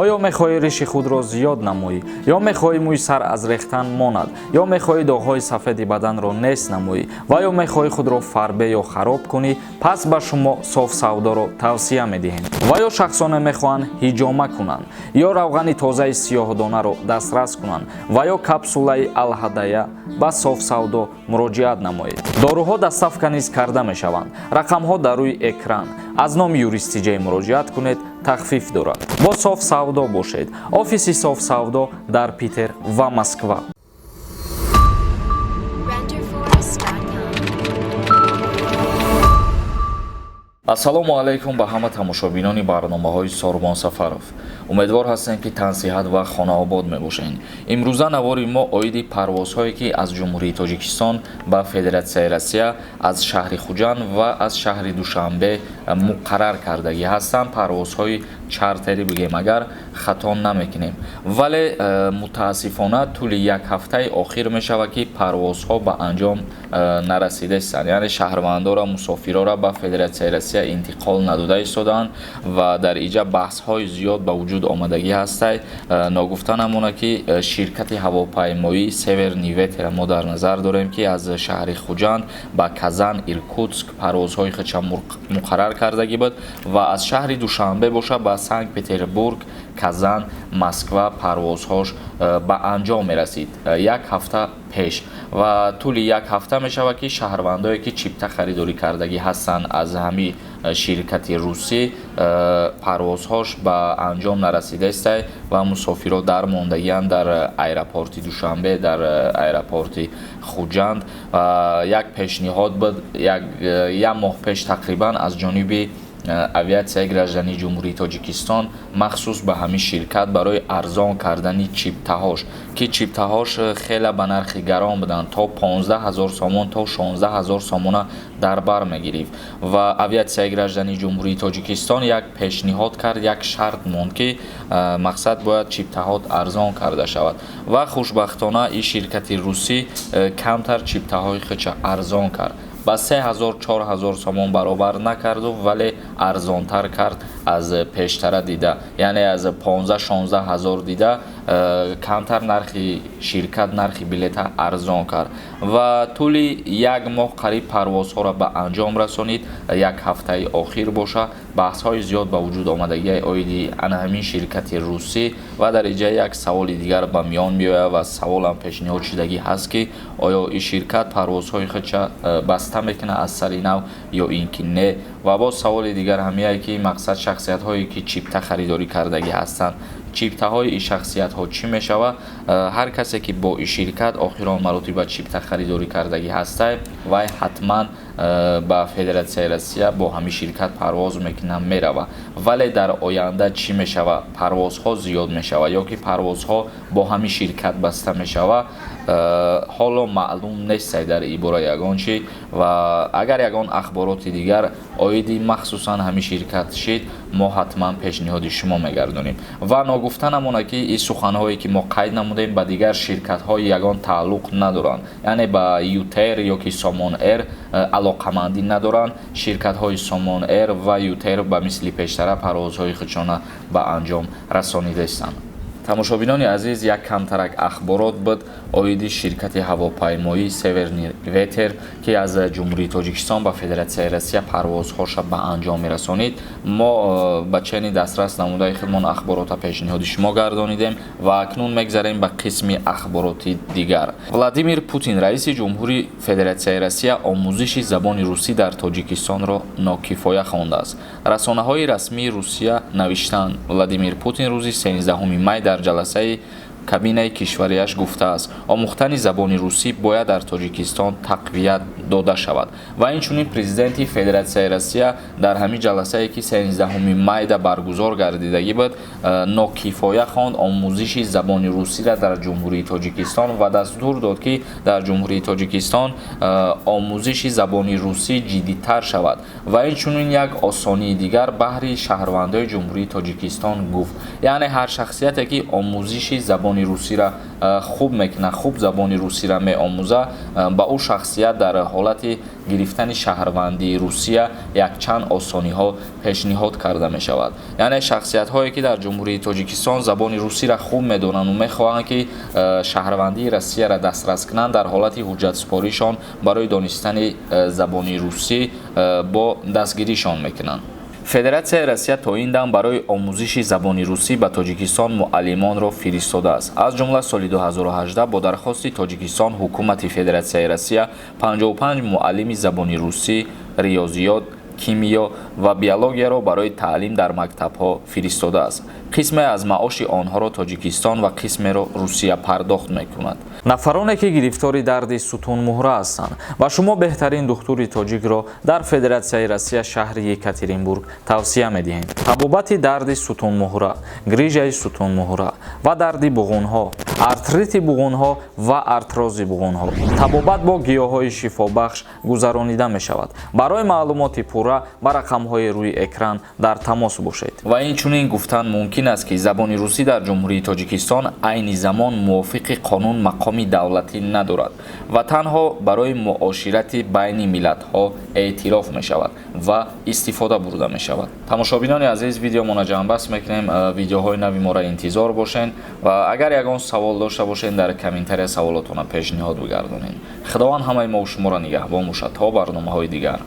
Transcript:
оё мехоҳӣ риши худро зиёд намоӣ, ё мехоҳӣ мӯи сар аз рехтан монад, ё мехоҳӣ доғҳои сафеди баданро нест намоӣ ва ё мехоҳӣ худро фарбе ё хароб кунӣ, пас ба шумо софсавдоро тавсия медиҳем. ва ё шахсоне мехоҳанд ҳиҷома кунанд, ё равғани тозаи сиёҳдонаро дастрас кунанд ва ё капсулаи алҳадая ба софсавдо муроҷиат намоед. доруҳо доставка низ карда мешаванд. рақамҳо дар рӯи экран. аз номи юристиҷаи муроҷиат кунед, тахфиф дорад. бо софсавдо бошед. офиси софсавдо дар Питер ва Москва. ассалому алайкум ба ҳама тамошобинони барномаҳои Сорбон Сафаров. умедвор ҳастем ки тансиҳат ва хонаобод мебошед. имрӯза навори мо оиди парвозҳое ки аз ҷумҳурии Тоҷикистон ба Федератсияи Россия аз шаҳри Хуҷанд ва аз шаҳри Душанбе муқаррар кардагӣ ҳастанд. парвозҳои чартери бигем агар хато намекунем, вале мутаассифона тӯли як ҳафтаи охир мешавад ки парвозҳо ба анҷом нарасидаистанд, яъне шаҳрвандора мусофирора ба Федератсияи Россия интиқол надода истоданд ва дар иҷа баҳсҳои зиёд ба вуҷуд омадагӣ ҳастай. ногуфта намонад ки ширкати ҳавопаймоии Северни Ветер мо дар назар дорем ки аз шаҳри Хуҷанд ба Казан, Иркутск парвозҳои худша муқаррар кардагӣ буд ва аз шаҳри Душанбе боша ба Санкт-Петербург, Казан, Москва парвозҳош ба анҷом мерасид як ҳафта пеш ва тӯли як ҳафта мешавад ки шаҳрвандое ки чипта харидорӣ кардагӣ ҳастанд аз ҳами ширкати русӣ парвозҳош ба анҷом нарасидаистай ва мусофиро дармондагианд дар аэропорти Душанбе, дар аэропорти Хуҷанд. як пешниҳод буд як моҳ пеш тақрибан аз ҷониби авиатсияи граждании ҷумҳурии Тоҷикистон махсус ба ҳамин ширкат барои арзон кардани чиптаҳош, ки чиптаҳош хеле ба нархи гарон буданд, то 15 000 сомон то 16 000 сомона дар бар мегирифт ва авиатсияи граждании ҷумҳурии Тоҷикистон як пешниҳод кард, як шарт монд ки мақсад бояд чиптаҳот арзон карда шавад ва хушбахтона ин ширкати русӣ камтар чиптаҳои худша арзон кард. ба 3000-4000 сомон баробар накарду, вале арзонтар кард аз пештара дида, яъне аз 15-16 ҳазор дида камтар нархи ширкат нархи билета арзон кард ва тӯли як моҳ қариб парвозҳоро ба анҷом расонид. як ҳафтаи охир боша баҳсҳои зиёд ба вуҷуд омадагии оиди ҳамин ширкати русӣ ва дар иҷаи як саволи дигар ба миён меояд ва саволам пешниҳод шудагӣ ҳаст ки оё ин ширкат парвозҳои худша баста мекунад аз сари нав ё ин ки не. ва боз саволи дигар ҳамияе ки мақсад шахсиятҳое ки чипта харидорӣ кардагӣ ҳастанд, чиптаҳои ин шахсиятҳо чӣ мешавад? ҳар касе ки бо ин ширкат охирон маротиба чипта харидорӣ кардагӣ ҳастай, вай ҳатман ба Федератсияи Россия бо ҳамин ширкат парвоз мекунад, мерава. вале дар оянда чӣ мешавад? парвозҳо зиёд мешавад ё ки парвозҳо бо ҳамин ширкат баста мешавад? ҳоло маълум нестай дар ин бора ягон чӣ ва агар ягон ахбороти дигар оиди махсусан ҳамин ширкат шид, мо ҳатман пешниҳоди шумо мегардонем. ва ногуфта намонад ки ин суханҳое ки мо қайд намудем ба дигар ширкатҳо ягон тааллуқ надоранд, яъне ба Ютер ё ки Сомон Эр алоқамандӣ надоранд. ширкатҳои Сомон Эр ва Ютер ба мисли пештара парвозҳои худшона ба анҷом расонидаистанд. тамошобинони азиз, як камтарак ахборот буд оиди ширкати ҳавопаймоии Северни Ветер ки аз ҷумҳурии Тоҷикистон ба Федератсияи Россия парвозҳоша ба анҷом мерасонид. мо ба чени дастрас намудаи худмон ахборота пешниҳоди шумо гардонидем ва акнун мегзарем ба қисми ахбороти дигар. Владимир Путин раиси ҷумҳури Федератсияи Россия омӯзиши забони русӣ дар Тоҷикистонро нокифоя хондааст. расонаҳои расмии Русия навиштанд Владимир Путин рӯзи 13 май дар ҷаласаи кабинаи кишварияш гуфтааст омӯхтани забони русӣ бояд дар Тоҷикистон тақвият дода шавад ва инчунин президенти Федератсияи Россия дар ҳамин ҷаласае ки 13 майда баргузор гардидагӣ буд нокифоя хонд омӯзиши забони русиро дар ҷумҳурии Тоҷикистон ва дастур дод ки дар ҷумҳурии Тоҷикистон омӯзиши забони русӣ ҷиддитар шавад ва инчунин як осонии дигар баҳри шаҳрвандои ҷумҳурии Тоҷикистон гуфт, яъне ҳар шахсияте ки омӯзиши забони забони русиро хуб мекунад, хуб забони русиро меомӯзад, ба ӯ шахсият дар ҳолати гирифтани шаҳрвандии Русия якчанд осониҳо пешниҳод карда мешавад. Яъне шахсиятҳое ки дар ҷумҳурии Тоҷикистон забони русиро хуб медонанд ва мехоҳанд ки шаҳрвандии Россияро дастрас кунанд, дар ҳолати ҳуҷҷатсупоришон барои донистани забони русӣ бо дастгиришон мекунанд. Федератсияи Россия то ин дам барои омӯзиши забони русӣ ба Тоҷикистон муаллимонро фиристодааст. Аз ҷумла соли 2018 бо дархости Тоҷикистон ҳукумати Федератсияи Россия 55 муаллими забони русӣ, риёзиёт, кимиё ва биологияро барои таълим дар мактабҳо фиристодааст. қисме аз маоши онҳоро Тоҷикистон ва қисмеро Русия пардохт мекунад. нафароне ки гирифтори дарди сутунмуҳра ҳастанд ва шумо беҳтарин духтури тоҷикро дар Федератсияи Россия шаҳри Екатеринбург тавсия медиҳем. Табобати дарди сутунмуҳра, грижаи сутунмуҳра ва дарди буғунҳо, артрити буғунҳо ва артрози буғунҳо. Табобат бо гиёҳҳои шифобахш гузаронида мешавад. Барои маълумоти пурра ба рақамҳои рӯи экран дар тамос бошед. Ва инчунин гуфтан мумкин аст ки забони русӣ дар ҷумҳурии Тоҷикистон айни замон мувофиқи қонун мақоми давлатӣ надорад ва танҳо барои муоширати байни миллатҳо эътироф мешавад ва истифода бурда мешавад. Тамошобинони азиз, видеомона ҷамъбаст мекунем. Видеоҳои нави моро интизор бошен ва агар ягон савол дошта бошен дар комментария саволотона пешниҳод бигардонед. Худованд ҳамаи мо шуморо нигаҳбон бошад то барномаҳои дигар.